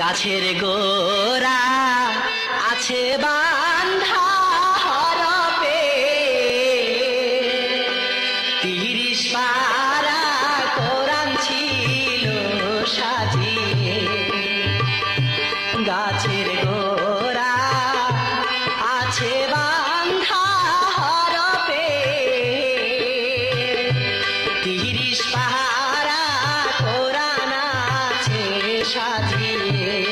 গাছের গোড়া আছে বান্ধা হরপে, ৩০ পারা কোরআন ছিল সাজিয়ে। গাছের গোড়া আছে বান্ধা হরপে, ৩০ পারা কোরআন আছে সাজিয়ে।